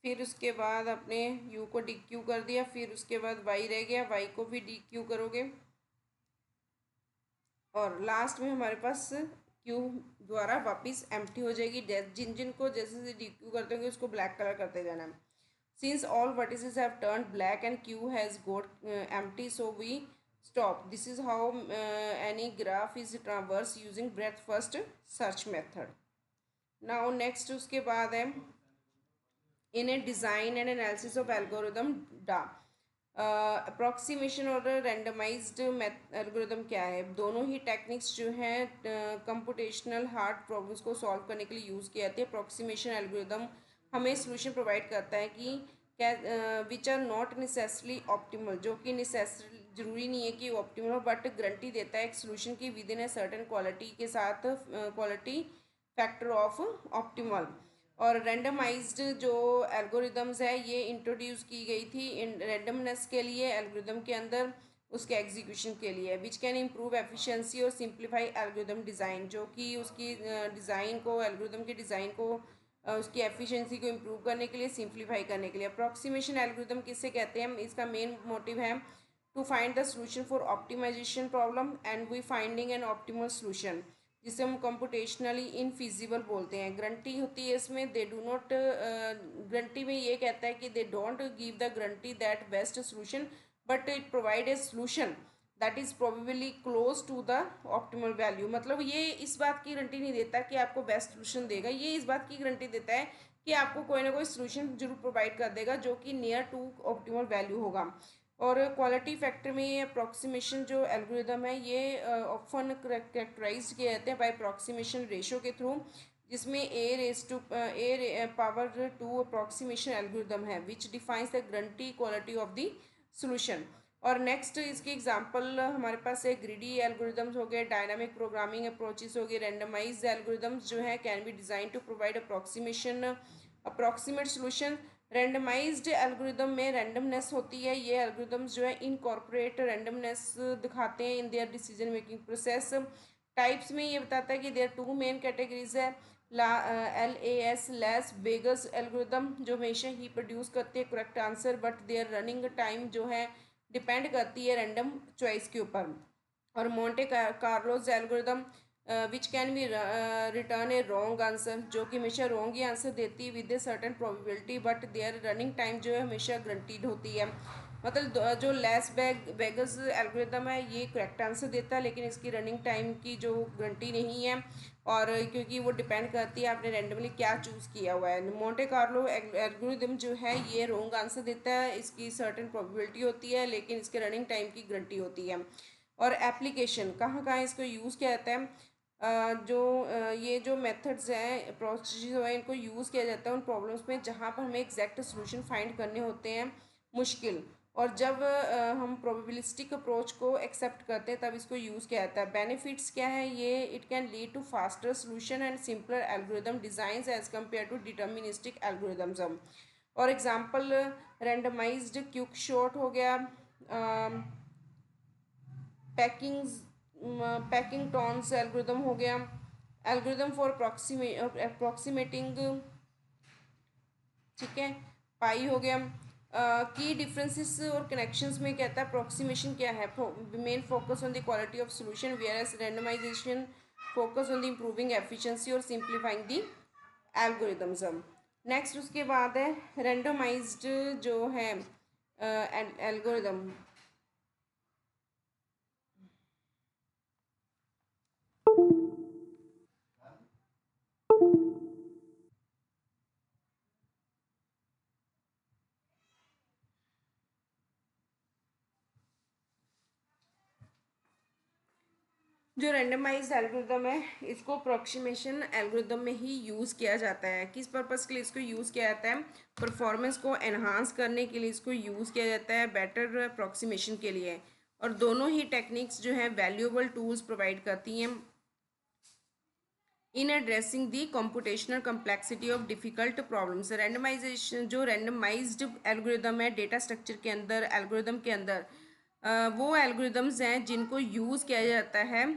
फिर उसके बाद अपने यू को डी क्यू कर दिया, फिर उसके बाद वाई रह गया, वाई को भी डी क्यू करोगे, और लास्ट में हमारे पास क्यू द्वारा वापस एम्प्टी हो जाएगी। जिन जिन को जैसे जैसे डी क्यू करते होंगे उसको ब्लैक कलर करते जाना है। Since all vertices have turned black and q has got empty, so we stop. This is how any graph is traversed using breadth first search method. Now next उसके बाद है in a design and analysis of algorithm DA, approximation और रैंडमाइज्ड एल्गोरिदम क्या है, दोनों ही टेक्निक्स जो हैं कंप्यूटेशनल हार्ड प्रॉब्लम्स को सॉल्व करने के लिए यूज़ किए जाते हैं। अप्रोक्सीमेशन एल्गोरिदम हमें सोल्यूशन प्रोवाइड करता है कि क्या which are not necessarily optimal, जो कि नेसेसरी जरूरी नहीं है कि ऑप्टिमल हो, बट गारंटी देता है एक सोल्यूशन की with in a certain quality के साथ, क्वालिटी फैक्टर ऑफ ऑप्टिमल। और रैंडमाइज्ड जो एल्गोरिदम्स है ये इंट्रोड्यूस की गई थी इन रैंडमनेस के लिए एल्गोरिदम के अंदर, उसके एग्जीक्यूशन के लिए, विच कैन इम्प्रूव एफिशिएंसी और सिंप्लीफाई एल्गोरिदम डिज़ाइन, जो कि उसकी डिज़ाइन को, एल्गोरिदम के डिज़ाइन को, उसकी एफिशिएंसी को इम्प्रूव करने के लिए, सिंप्लीफाई करने के लिए। अप्रॉक्सीमेशन एल्गोरिदम किससे कहते हैं, इसका मेन मोटिव है to find the solution for optimisation problem and we finding an optimal solution, जिसे हम कंप्यूटेशनली इनफिजिबल बोलते हैं। गारंटी होती है इसमें, दे डू नॉट, गारंटी में ये कहता है कि they don't give the guarantee that best solution, but it provide a solution that is probably close to the optimal value. मतलब ये इस बात की गारंटी नहीं देता कि आपको बेस्ट सोल्यूशन देगा, ये इस बात की गारंटी देता है कि आपको कोई ना कोई सोल्यूशन जरूर प्रोवाइड कर देगा जो कि नियर टू ऑप्टिमल वैल्यू होगा। और क्वालिटी फैक्टर में ये अप्रॉक्सीमेशन जो एल्गोरिदम है ये ऑफन करेक्टराइज किए जाते हैं बाय अप्रॉक्सीमेशन रेशो के थ्रू, जिसमें ए पावर टू अप्रॉक्सीमेशन एल्गोरिदम है which defines the guarantee quality of the solution. और नेक्स्ट इसके एग्जांपल हमारे पास है ग्रिडी एल्गोरिदम्स हो गए, डायनामिक प्रोग्रामिंग अप्रोचेस हो गए, रैंडमाइज्ड एल्गोरिदम्स जो है can be design to provide approximate solution. Randomised algorithm में रैंडमनेस होती है, ये एल्गोरिदम्स जो है इनकॉर्पोरेट रैंडमनेस दिखाते हैं in their decision making process. Types में ये बताता है कि देयर टू मेन कैटेगरीज है, LAS लेस वेगस एल्गोरिदम जो हमेशा ही प्रोड्यूस करते हैं correct answer but their running time जो है डिपेंड करती है रैंडम चॉइस के ऊपर। और Monte Carlos algorithm which can be return a wrong answer, जो कि हमेशा रॉन्ग ही आंसर देती है with a certain probability but their running time जो है हमेशा गारंटीड होती है। मतलब जो लेस वेगस एल्गोरिदम है ये करेक्ट आंसर देता है लेकिन इसकी रनिंग टाइम की जो गारंटी नहीं है, और क्योंकि वो डिपेंड करती है आपने रैंडमली क्या चूज़ किया हुआ है। मोंटे कार्लो एल्गोरिदम जो है ये रॉन्ग आंसर देता है, इसकी सर्टेन प्रोबेबिलिटी होती है लेकिन इसके रनिंग टाइम की गारंटी होती है। और एप्लीकेशन कहाँ कहाँ इसको यूज़ किया जाता है, ये जो मेथड्स हैं प्रोसेस हैं इनको यूज़ किया जाता है उन प्रॉब्लम्स में जहाँ पर हमें एग्जैक्ट सोल्यूशन फाइंड करने होते हैं मुश्किल, और जब हम प्रोबेबिलिस्टिक अप्रोच को एक्सेप्ट करते हैं तब इसको यूज़ किया जाता है। बेनिफिट्स क्या है ये, it can lead to faster solution and simpler algorithm designs as compare to deterministic algorithms. और एग्जांपल रैंडमाइज्ड क्विक शॉट हो गया, पैकिंग पैकिंगटॉन्स एल्गोरिदम हो गया, एल्गोरिदम फॉर अप्रॉक्सीमेटिंग, ठीक है, पाई हो गया। की डिफरेंसेस और कनेक्शंस में कहता है अप्रॉक्सीमेशन क्या है, main focus on the quality of solution whereas randomisation focus on the improving efficiency और सिंप्लीफाइंग द एल्गोरिदम्स। नेक्स्ट उसके बाद है रैंडमाइज्ड जो है एल्गोरिदम। जो रैंडमाइज्ड एल्गोरिदम है इसको अप्रॉक्सीमेशन एल्गोरिदम में ही यूज़ किया जाता है। किस पर्पज़ के लिए इसको यूज़ किया जाता है, परफॉर्मेंस को एनहांस करने के लिए इसको यूज़ किया जाता है, बेटर अप्रॉक्सीमेशन के लिए। और दोनों ही टेक्निक्स जो है वैल्यूएबल टूल्स प्रोवाइड करती हैं in addressing the computational complexity of difficult problems. Randomization जो रैंडमाइज्ड एल्गोरिदम है डेटा स्ट्रक्चर के अंदर एल्गोरिदम के अंदर वो एल्गोरिदम्स हैं जिनको यूज़ किया जाता है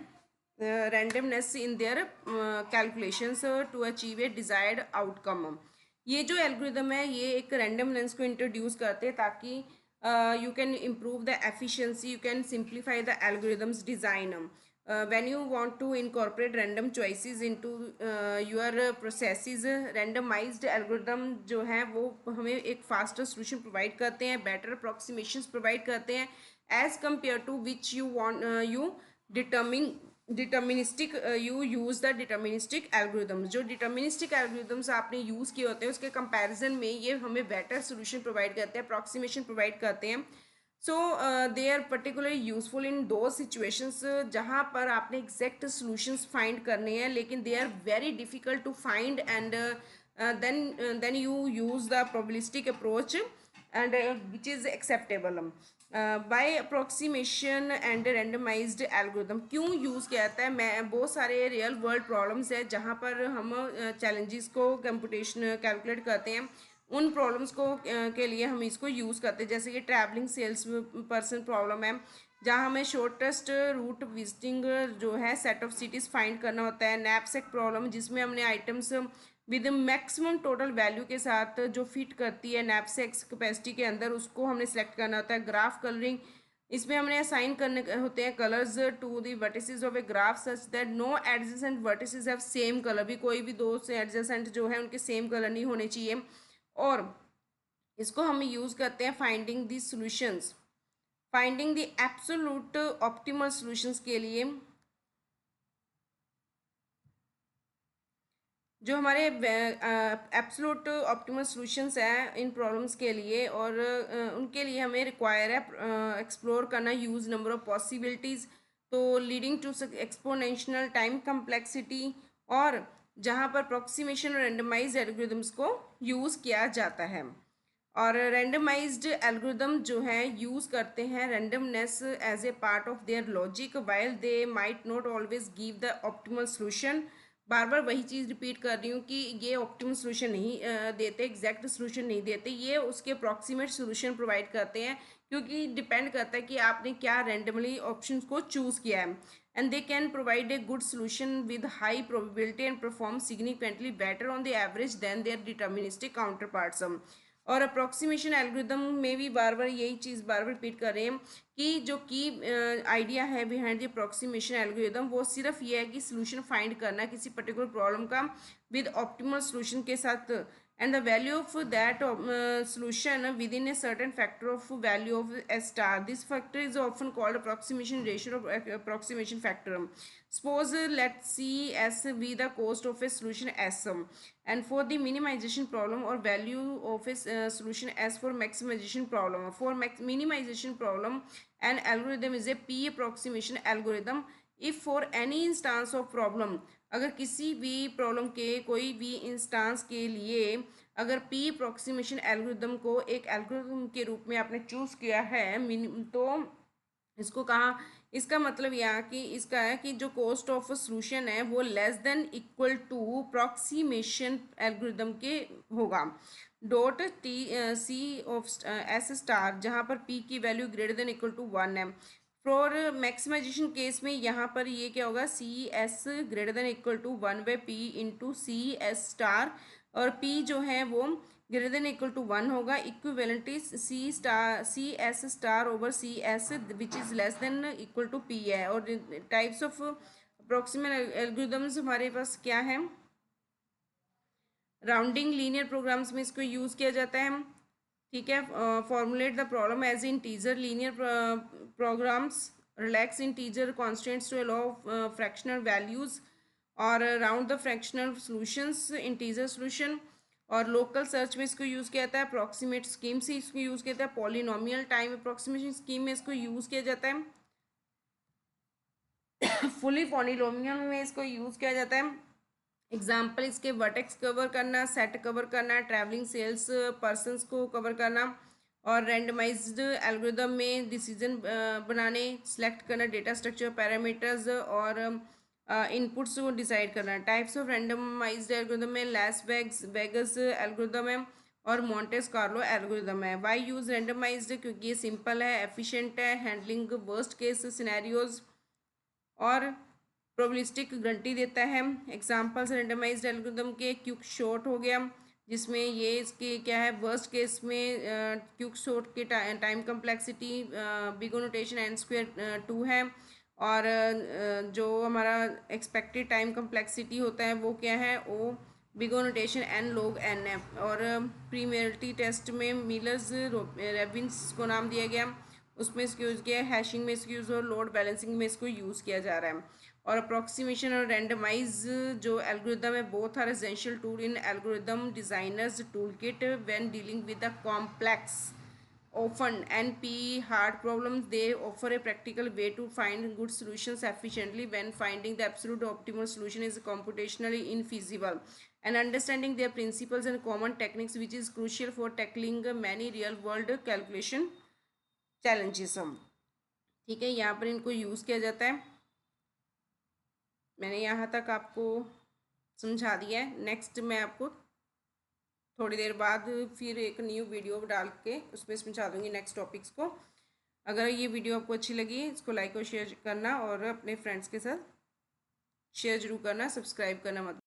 randomness in their calculations to achieve a desired outcome. ये जो एल्गोरिदम है ये एक रैंडमनेस को इंट्रोड्यूस करते हैं ताकि you can improve the efficiency, you can simplify the algorithms design. When you want to incorporate random choices into your processes, randomized algorithm जो है वो हमें एक faster solution provide करते हैं, better approximations provide करते हैं as compared to which you want you determine deterministic you use the deterministic algorithms. जो डिटर्मिनिस्टिक एल्गोरिदम्स आपने यूज़ किए होते हैं उसके कंपैरिजन में ये हमें बेटर सोल्यूशन प्रोवाइड करते हैं, अप्रॉक्सीमेशन प्रोवाइड करते हैं। So they are particularly useful in दो सिचुएशंस जहाँ पर आपने एग्जैक्ट सॉल्यूशंस फाइंड करने हैं लेकिन they are very difficult to find and then you use the probabilistic approach and which is acceptable by approximation and randomised algorithm. क्यों यूज़ किया जाता है, मैं बहुत सारे रियल वर्ल्ड प्रॉब्लम्स है जहाँ पर हम चैलेंजेस को कंप्यूटेशन कैलकुलेट करते हैं, उन प्रॉब्लम्स को के लिए हम इसको यूज़ करते हैं। जैसे कि ट्रैवलिंग सेल्स पर्सन प्रॉब्लम है जहाँ हमें शॉर्टेस्ट रूट विजिटिंग जो है सेट ऑफ सिटीज़ फाइंड करना होता है। नैपसैक प्रॉब्लम जिसमें हमने items with maximum total value के साथ जो फिट करती है नैपसैक्स कैपेसिटी के अंदर उसको हमने सेलेक्ट करना होता है। ग्राफ कलरिंग इसमें हमने असाइन करने होते हैं colours to the vertices of a graph such that no adjacent vertices have same colour, भी कोई भी दो से एडजेसेंट जो है उनके सेम कलर नहीं होने चाहिए। और इसको हम यूज़ करते हैं finding the solutions finding the absolute optimal solutions के लिए जो हमारे एब्सोल्यूट ऑप्टिमल सॉल्यूशंस हैं इन प्रॉब्लम्स के लिए, और उनके लिए हमें रिक्वायर है एक्सप्लोर करना ह्यूज नंबर ऑफ पॉसिबिलिटीज़, तो leading to exponential time complexity, और जहाँ पर अप्रॉक्सीमेशन और रैंडमाइज्ड एल्गोरिदम्स को यूज़ किया जाता है। और रैंडमाइज्ड एल्गोरिदम जो है यूज़ करते हैं randomness as a part of their logic, while they might not always give the optimal solution. बार बार वही चीज़ रिपीट कर रही हूँ कि ये ऑप्टिमल सॉल्यूशन नहीं देते, एग्जैक्ट सॉल्यूशन नहीं देते, ये उसके अप्रॉक्सीमेट सॉल्यूशन प्रोवाइड करते हैं, क्योंकि डिपेंड करता है कि आपने क्या रैंडमली ऑप्शंस को चूज़ किया है। And they can provide a good solution with high probability and perform significantly better on the average than their deterministic counterparts. और अप्रॉक्सीमेशन एल्गोरिदम में भी बार बार यही चीज़ बार बार रिपीट कर रहे हैं कि जो की आइडिया है बिहाइंड द अप्रॉक्सीमेशन एल्गोरिदम वो सिर्फ ये है कि सोल्यूशन फाइंड करना किसी पर्टिकुलर प्रॉब्लम का विद ऑप्टिमल सोल्यूशन के साथ, and the value of that solution within a certain factor of value of S star. This factor is often called approximation ratio or approximation factor. Suppose let's see S be the cost of a solution S, and for the minimization problem or value of a solution S for maximization problem. For minimization problem, an algorithm is a P approximation algorithm. If for any instance of problem, अगर किसी भी प्रॉब्लम के कोई भी इंस्टांस के लिए अगर पी अप्रॉक्सीमेशन एल्गोरिदम को एक एल्गोरिदम के रूप में आपने चूज़ किया है, तो इसको कहा, इसका मतलब यहाँ कि इसका है कि जो कॉस्ट ऑफ सोल्यूशन है वो less than equal to approximation algorithm के होगा। Dot t c of s star, जहाँ पर पी की value greater than equal to 1 है। फॉर मैक्सिमाइजेशन केस में यहाँ पर ये क्या होगा, c s greater than equal to 1/p into c s star, और p जो है वो ग्रेटर देन इक्वल टू 1 होगा, equivalently c s star over c s which is less than equal to p है। और टाइप्स ऑफ अप्रोक्सीमेट एल्गोरिदम्स हमारे पास क्या है, राउंडिंग लीनियर प्रोग्राम्स में इसको यूज़ किया जाता है, ठीक है। Formulate the problem as integer linear programs, relax integer constants to allow fractional values, और round the fractional solutions integer solution. और लोकल सर्च में इसको यूज़ किया जाता है, अप्रॉक्सीमेट स्कीम से इसको यूज़ किया जाता है, पॉलिनोमियल टाइम अप्रॉक्सीमेशन स्कीम में इसको यूज़ किया जाता है, फुली पॉलिनोमियल में इसको यूज़ किया जाता है। एग्जाम्पल इसके वर्टेक्स कवर करना, सेट कवर करना, ट्रैवलिंग सेल्स पर्सनस को कवर करना, और रैंडमाइज्ड एल्गोरिदम में डिसीजन बनाने, सेलेक्ट करना डेटा स्ट्रक्चर पैरामीटर्स, और इनपुट्स को डिसाइड करना। टाइप्स ऑफ रैंडमाइज्ड एल्गोरिदम में लास वेगस एल्गोरिदम है और मॉन्टेस कार्लो एल्गोरिदम है। वाई यूज़ रैंडमाइज्ड, क्योंकि ये सिंपल है, एफिशिएंट है, हैंडलिंग वर्स्ट केस सिनेरियोज, और प्रोबेबिलिस्टिक गारंटी देता है। एग्जांपल्स रैंडमाइज्ड एल्गोरिदम के, क्विक शॉर्ट हो गया जिसमें ये इसके क्या है, वर्स्ट केस में क्विक शॉर्ट के time complexity big notation n square 2 है, और जो हमारा एक्सपेक्टेड टाइम कम्प्लेक्सिटी होता है वो क्या है, O big notation n log n है। और प्रीमेरिटी टेस्ट में मिलर्स रेबिन्स को नाम दिया गया, उसमें इसको यूज़ किया है, हैशिंग में इसको यूज़ और लोड बैलेंसिंग में इसको यूज़ किया जा रहा है। और अप्रॉक्सीमेशन और रैंडमाइज जो एल्गोरिदम है, both are essential tool in algorithm designers tool kit when dealing with the complex often NP hard problems. They offer a practical way to find good solutions efficiently when finding the absolute optimal solution is computationally infeasible, and understanding their principles and common techniques which is crucial for tackling many real world calculation challenges। ठीक है, यहाँ पर इनको यूज़ किया जाता है। मैंने यहाँ तक आपको समझा दिया है। नेक्स्ट मैं आपको थोड़ी देर बाद फिर एक न्यू वीडियो डाल के उसमें समझा दूँगी नेक्स्ट टॉपिक्स को। अगर ये वीडियो आपको अच्छी लगी इसको लाइक और शेयर करना, और अपने फ्रेंड्स के साथ शेयर जरूर करना, सब्सक्राइब करना मत